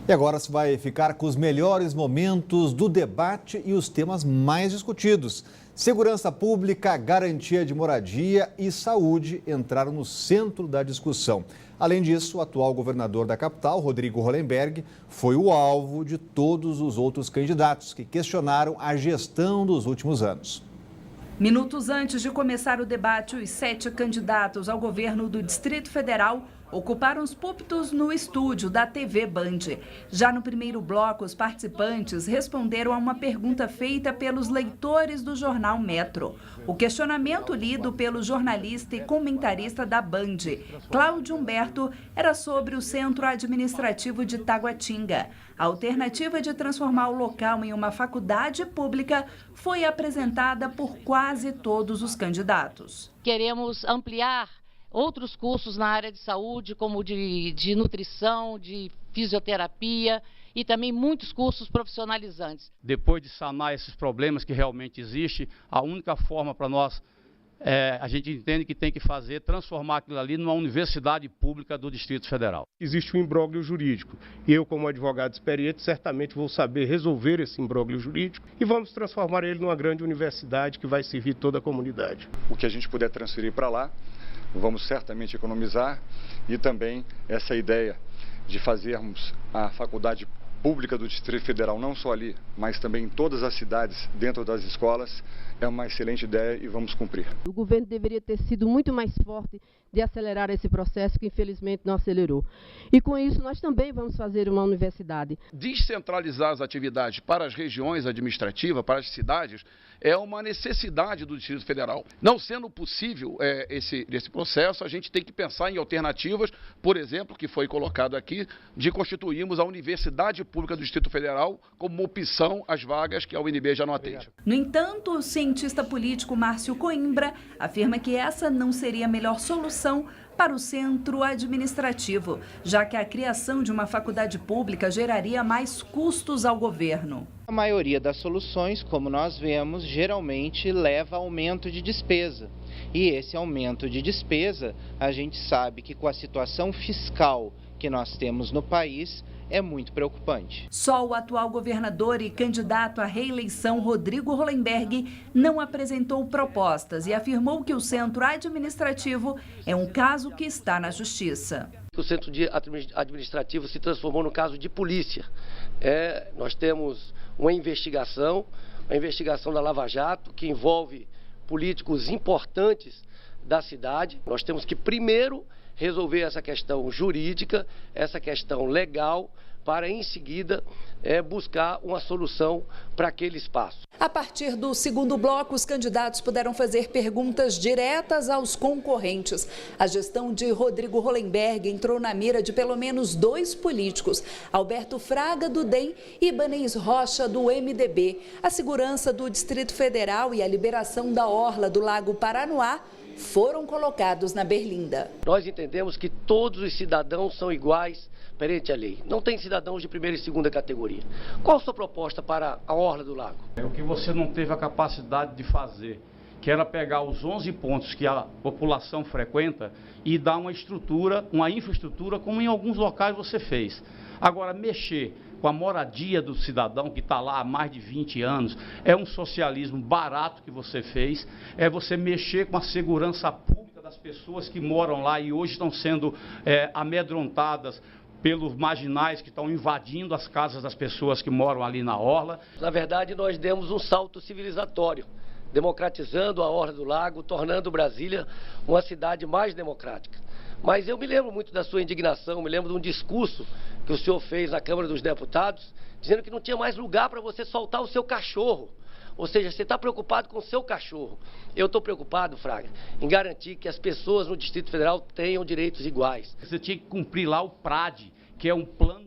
E agora se vai ficar com os melhores momentos do debate e os temas mais discutidos. Segurança pública, garantia de moradia e saúde entraram no centro da discussão. Além disso, o atual governador da capital, Rodrigo Hollenberg, foi o alvo de todos os outros candidatos que questionaram a gestão dos últimos anos. Minutos antes de começar o debate, os 7 candidatos ao governo do Distrito Federal ocuparam os púlpitos no estúdio da TV Band. Já no primeiro bloco, os participantes responderam a uma pergunta feita pelos leitores do jornal Metro. O questionamento lido pelo jornalista e comentarista da Band, Cláudio Humberto, era sobre o Centro Administrativo de Taguatinga. A alternativa de transformar o local em uma faculdade pública foi apresentada por quase todos os candidatos. Queremos ampliar outros cursos na área de saúde, como de nutrição, de fisioterapia e também muitos cursos profissionalizantes. Depois de sanar esses problemas que realmente existem, a única forma para nós, a gente entende que tem que fazer, transformar aquilo ali numa universidade pública do Distrito Federal. Existe um imbróglio jurídico e eu, como advogado experiente, certamente vou saber resolver esse imbróglio jurídico e vamos transformar ele numa grande universidade que vai servir toda a comunidade. O que a gente puder transferir para lá, vamos certamente economizar, e também essa ideia de fazermos a faculdade pública do Distrito Federal, não só ali, mas também em todas as cidades, dentro das escolas, é uma excelente ideia e vamos cumprir. O governo deveria ter sido muito mais forte de acelerar esse processo, que infelizmente não acelerou. E com isso nós também vamos fazer uma universidade. Descentralizar as atividades para as regiões administrativas, para as cidades, é uma necessidade do Distrito Federal. Não sendo possível esse processo, a gente tem que pensar em alternativas, por exemplo, que foi colocado aqui, de constituirmos a Universidade Pública do Distrito Federal como uma opção às vagas que a UNB já não atende. No entanto, o cientista político Márcio Coimbra afirma que essa não seria a melhor solução para o centro administrativo, já que a criação de uma faculdade pública geraria mais custos ao governo. A maioria das soluções, como nós vemos, geralmente leva a aumento de despesa. E esse aumento de despesa, a gente sabe que com a situação fiscal que nós temos no país, é muito preocupante. Só o atual governador e candidato à reeleição, Rodrigo Hollenberg, não apresentou propostas e afirmou que o centro administrativo é um caso que está na justiça. O centro administrativo se transformou no caso de polícia. Nós temos uma investigação da Lava Jato, que envolve políticos importantes da cidade. Nós temos que primeiro resolver essa questão jurídica, essa questão legal, para em seguida buscar uma solução para aquele espaço. A partir do segundo bloco, os candidatos puderam fazer perguntas diretas aos concorrentes. A gestão de Rodrigo Hollenberg entrou na mira de pelo menos 2 políticos, Alberto Fraga, do DEM, e Ibanez Rocha, do MDB. A segurança do Distrito Federal e a liberação da orla do Lago Paranoá foram colocados na berlinda. Nós entendemos que todos os cidadãos são iguais perante a lei. Não tem cidadãos de primeira e segunda categoria. Qual a sua proposta para a orla do lago? É o que você não teve a capacidade de fazer, que era pegar os 11 pontos que a população frequenta e dar uma estrutura, uma infraestrutura, como em alguns locais você fez. Agora, mexer com a moradia do cidadão que está lá há mais de 20 anos, é um socialismo barato que você fez, é você mexer com a segurança pública das pessoas que moram lá e hoje estão sendo amedrontadas pelos marginais que estão invadindo as casas das pessoas que moram ali na orla. Na verdade, nós demos um salto civilizatório, democratizando a orla do lago, tornando Brasília uma cidade mais democrática. Mas eu me lembro muito da sua indignação, me lembro de um discurso que o senhor fez na Câmara dos Deputados, dizendo que não tinha mais lugar para você soltar o seu cachorro. Ou seja, você está preocupado com o seu cachorro. Eu estou preocupado, Fraga, em garantir que as pessoas no Distrito Federal tenham direitos iguais. Você tinha que cumprir lá o PRAD, que é um plano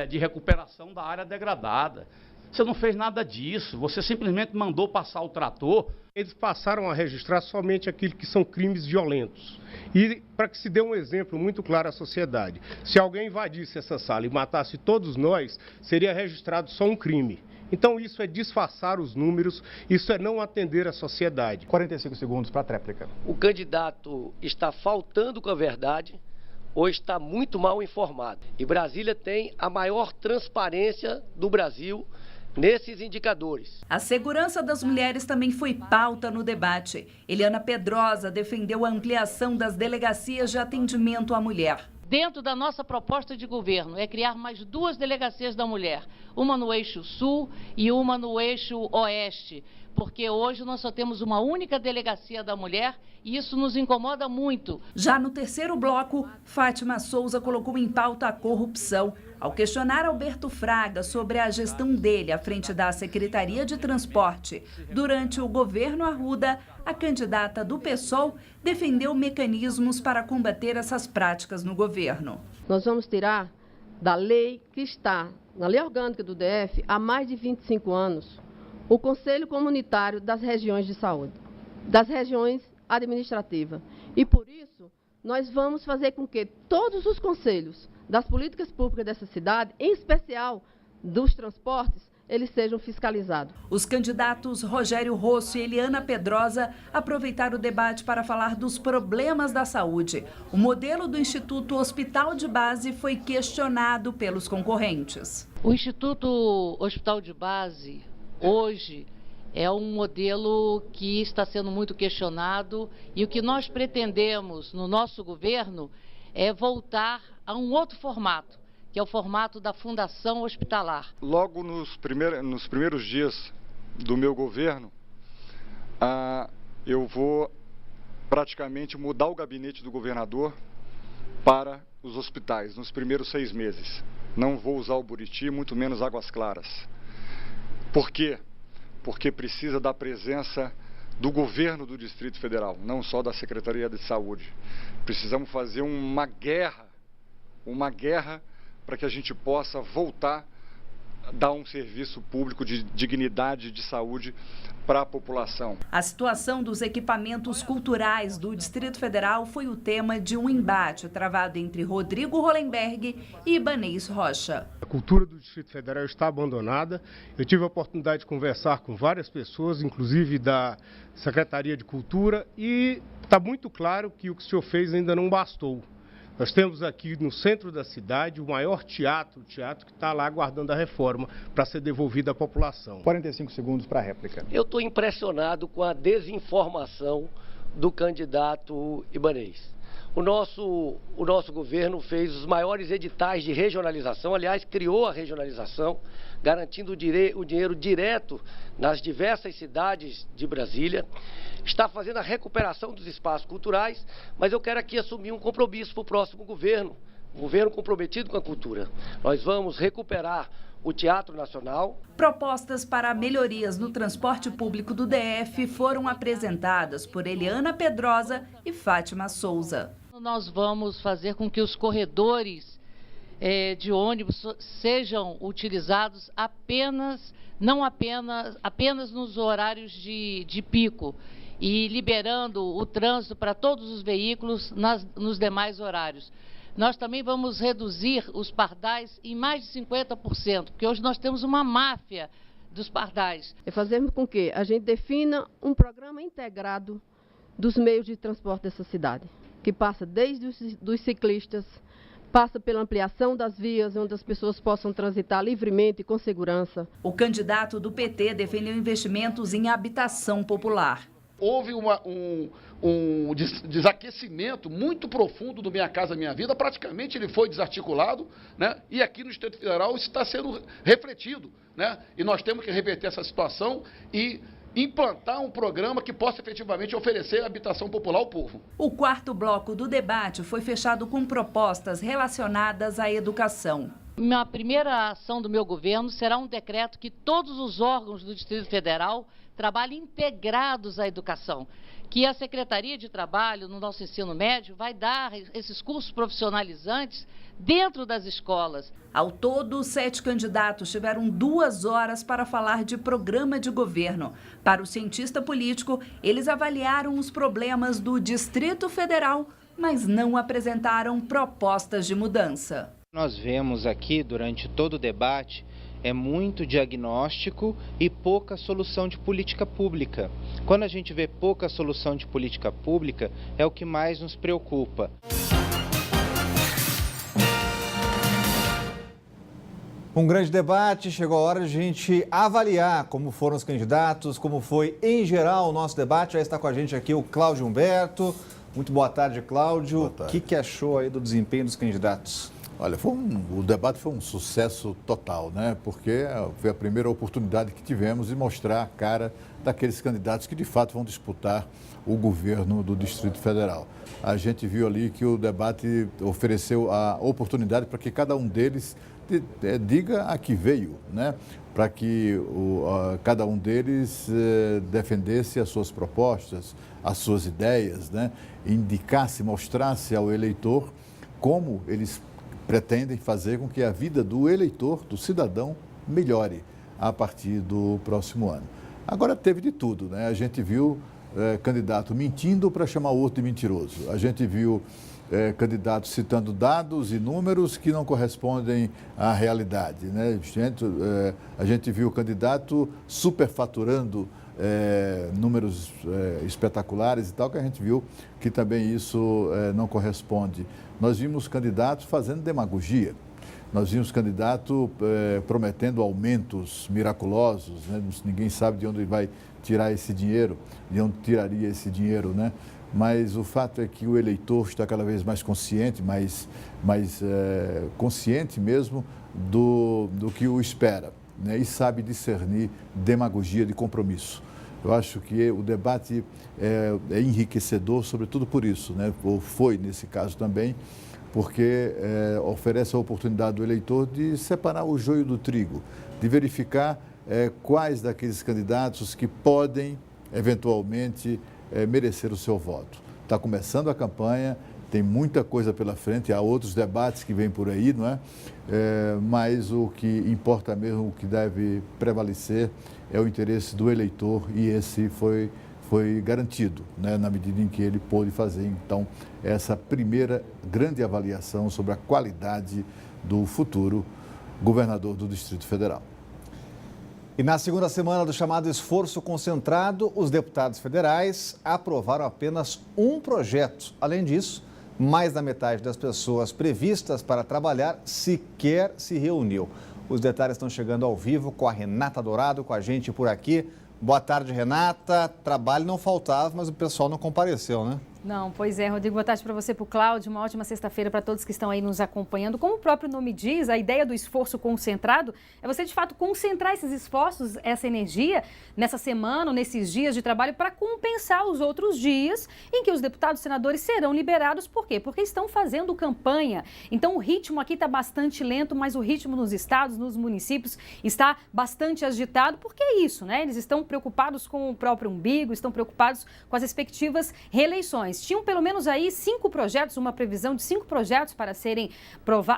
de recuperação da área degradada. Você não fez nada disso, você simplesmente mandou passar o trator. Eles passaram a registrar somente aquilo que são crimes violentos. E para que se dê um exemplo muito claro à sociedade, se alguém invadisse essa sala e matasse todos nós, seria registrado só um crime. Então isso é disfarçar os números, isso é não atender a sociedade. 45 segundos para a tréplica. O candidato está faltando com a verdade, hoje está muito mal informado. E Brasília tem a maior transparência do Brasil nesses indicadores. A segurança das mulheres também foi pauta no debate. Eliana Pedrosa defendeu a ampliação das delegacias de atendimento à mulher. Dentro da nossa proposta de governo é criar mais 2 delegacias da mulher, uma no eixo sul e uma no eixo oeste, porque hoje nós só temos uma única delegacia da mulher e isso nos incomoda muito. Já no terceiro bloco, Fátima Souza colocou em pauta a corrupção. Ao questionar Alberto Fraga sobre a gestão dele à frente da Secretaria de Transporte durante o governo Arruda, a candidata do PSOL defendeu mecanismos para combater essas práticas no governo. Nós vamos tirar da lei que está na lei orgânica do DF há mais de 25 anos o Conselho Comunitário das Regiões de Saúde, das regiões administrativas. E por isso, nós vamos fazer com que todos os conselhos das políticas públicas dessa cidade, em especial dos transportes, eles sejam fiscalizados. Os candidatos Rogério Rosso e Eliana Pedrosa aproveitaram o debate para falar dos problemas da saúde. O modelo do Instituto Hospital de Base foi questionado pelos concorrentes. O Instituto Hospital de Base, hoje, é um modelo que está sendo muito questionado e o que nós pretendemos no nosso governo é voltar a um outro formato, que é o formato da Fundação Hospitalar. Logo nos primeiros dias do meu governo, eu vou praticamente mudar o gabinete do governador para os hospitais nos primeiros 6 meses. Não vou usar o Buriti, muito menos Águas Claras. Por quê? Porque precisa da presença do governo do Distrito Federal, não só da Secretaria de Saúde. Precisamos fazer uma guerra para que a gente possa voltar a dar um serviço público de dignidade, de saúde para a população. A situação dos equipamentos culturais do Distrito Federal foi o tema de um embate travado entre Rodrigo Hollenberg e Ibanez Rocha. A cultura do Distrito Federal está abandonada. Eu tive a oportunidade de conversar com várias pessoas, inclusive da Secretaria de Cultura, e está muito claro que o que o senhor fez ainda não bastou. Nós temos aqui no centro da cidade o maior teatro, que está lá aguardando a reforma para ser devolvido à população. 45 segundos para a réplica. Eu estou impressionado com a desinformação do candidato Ibanez. O nosso governo fez os maiores editais de regionalização, aliás, criou a regionalização, garantindo o dinheiro direto nas diversas cidades de Brasília. Está fazendo a recuperação dos espaços culturais, mas eu quero aqui assumir um compromisso para o próximo governo, um governo comprometido com a cultura. Nós vamos recuperar o Teatro Nacional. Propostas para melhorias no transporte público do DF foram apresentadas por Eliana Pedrosa e Fátima Souza. Nós vamos fazer com que os corredores de ônibus sejam utilizados apenas nos horários de pico e liberando o trânsito para todos os veículos nos demais horários. Nós também vamos reduzir os pardais em mais de 50%, porque hoje nós temos uma máfia dos pardais. É fazermos com que a gente defina um programa integrado dos meios de transporte dessa cidade, que passa desde os ciclistas, passa pela ampliação das vias, onde as pessoas possam transitar livremente e com segurança. O candidato do PT defendeu investimentos em habitação popular. Houve um desaquecimento muito profundo do Minha Casa Minha Vida, praticamente ele foi desarticulado, né? E aqui no Distrito Federal isso está sendo refletido, né? E nós temos que reverter essa situação e implantar um programa que possa efetivamente oferecer habitação popular ao povo. O quarto bloco do debate foi fechado com propostas relacionadas à educação. A primeira ação do meu governo será um decreto que todos os órgãos do Distrito Federal trabalhem integrados à educação, que a Secretaria de Trabalho, no nosso ensino médio, vai dar esses cursos profissionalizantes dentro das escolas. Ao todo, 7 candidatos tiveram 2 horas para falar de programa de governo. Para o cientista político, eles avaliaram os problemas do Distrito Federal, mas não apresentaram propostas de mudança. Nós vemos aqui, durante todo o debate, muito diagnóstico e pouca solução de política pública. Quando a gente vê pouca solução de política pública, é o que mais nos preocupa. Um grande debate, chegou a hora de a gente avaliar como foram os candidatos, como foi em geral o nosso debate. Já está com a gente aqui o Cláudio Humberto. Muito boa tarde, Cláudio. Boa tarde. O que achou aí do desempenho dos candidatos? Olha, o debate foi um sucesso total, né? Porque foi a primeira oportunidade que tivemos de mostrar a cara daqueles candidatos que de fato vão disputar o governo do Distrito Federal. A gente viu ali que o debate ofereceu a oportunidade para que cada um deles diga a que veio, né? Para que cada um deles defendesse as suas propostas, as suas ideias, né? Indicasse, mostrasse ao eleitor como eles pretendem fazer com que a vida do eleitor, do cidadão, melhore a partir do próximo ano. Agora teve de tudo, né? A gente viu candidato mentindo para chamar o outro de mentiroso. A gente viu candidatos citando dados e números que não correspondem à realidade, né? A gente viu candidato superfaturando números espetaculares e tal, que a gente viu que também isso não corresponde. Nós vimos candidatos fazendo demagogia. Nós vimos candidato prometendo aumentos miraculosos, né? Ninguém sabe de onde vai tirar esse dinheiro, de onde tiraria esse dinheiro, né? Mas o fato é que o eleitor está cada vez mais consciente, mais consciente mesmo do que o espera, né? E sabe discernir demagogia de compromisso. Eu acho que o debate é enriquecedor, sobretudo por isso, né? Ou foi nesse caso também, porque oferece a oportunidade do eleitor de separar o joio do trigo, de verificar quais daqueles candidatos que podem, eventualmente, merecer o seu voto. Está começando a campanha, tem muita coisa pela frente, há outros debates que vêm por aí, não é? Mas o que importa mesmo, o que deve prevalecer é o interesse do eleitor e esse foi garantido, né, na medida em que ele pôde fazer, então, essa primeira grande avaliação sobre a qualidade do futuro governador do Distrito Federal. E na segunda semana do chamado esforço concentrado, os deputados federais aprovaram apenas um projeto. Além disso, mais da metade das pessoas previstas para trabalhar sequer se reuniu. Os detalhes estão chegando ao vivo com a Renata Dourado, com a gente por aqui. Boa tarde, Renata. Trabalho não faltava, mas o pessoal não compareceu, né? Não, pois é, Rodrigo, boa tarde para você, para o Cláudio, uma ótima sexta-feira para todos que estão aí nos acompanhando. Como o próprio nome diz, a ideia do esforço concentrado é você, de fato, concentrar esses esforços, essa energia, nessa semana, nesses dias de trabalho, para compensar os outros dias em que os deputados e senadores serão liberados. Por quê? Porque estão fazendo campanha. Então, o ritmo aqui está bastante lento, mas o ritmo nos estados, nos municípios, está bastante agitado, porque é isso, né? Eles estão preocupados com o próprio umbigo, estão preocupados com as respectivas reeleições. Tinham pelo menos aí 5 projetos, uma previsão de 5 projetos para serem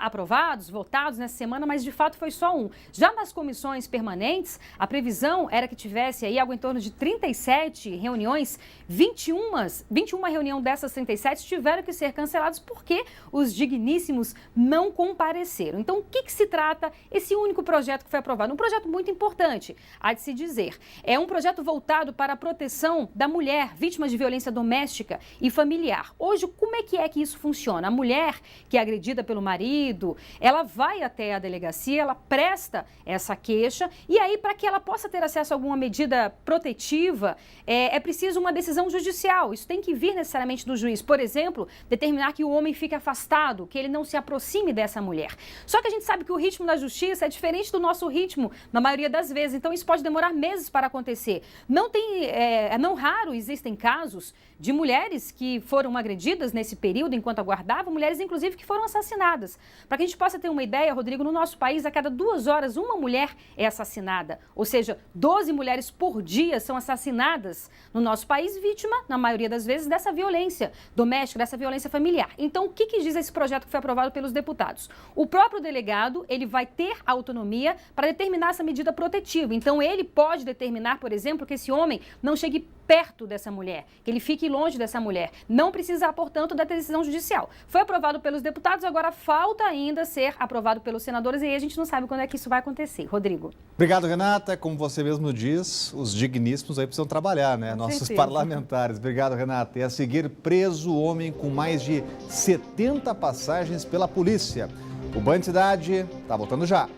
aprovados, votados nessa semana, mas de fato foi só um. Já nas comissões permanentes, a previsão era que tivesse aí algo em torno de 37 reuniões, 21 reuniões dessas 37 tiveram que ser canceladas porque os digníssimos não compareceram. Então, o que se trata esse único projeto que foi aprovado? Um projeto muito importante, há de se dizer. É um projeto voltado para a proteção da mulher vítima de violência doméstica e familiar. Hoje, como é que isso funciona? A mulher que é agredida pelo marido, ela vai até a delegacia, ela presta essa queixa e aí, para que ela possa ter acesso a alguma medida protetiva, é preciso uma decisão judicial. Isso tem que vir necessariamente do juiz. Por exemplo, determinar que o homem fique afastado, que ele não se aproxime dessa mulher. Só que a gente sabe que o ritmo da justiça é diferente do nosso ritmo, na maioria das vezes. Então, isso pode demorar meses para acontecer. Não raro existem casos de mulheres que foram agredidas nesse período enquanto aguardavam, mulheres inclusive que foram assassinadas. Para que a gente possa ter uma ideia, Rodrigo, no nosso país, a cada 2 horas, uma mulher é assassinada. Ou seja, 12 mulheres por dia são assassinadas no nosso país, vítima, na maioria das vezes, dessa violência doméstica, dessa violência familiar. Então, o que diz esse projeto que foi aprovado pelos deputados? O próprio delegado, ele vai ter autonomia para determinar essa medida protetiva. Então, ele pode determinar, por exemplo, que esse homem não chegue perto dessa mulher, que ele fique longe dessa mulher. Não precisa, portanto, da decisão judicial. Foi aprovado pelos deputados, agora falta ainda ser aprovado pelos senadores e aí a gente não sabe quando é que isso vai acontecer. Rodrigo. Obrigado, Renata. Como você mesmo diz, os digníssimos aí precisam trabalhar, né? Nossos parlamentares. Obrigado, Renata. E a seguir, preso o homem com mais de 70 passagens pela polícia. O Band Cidade está voltando já.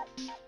Obrigada.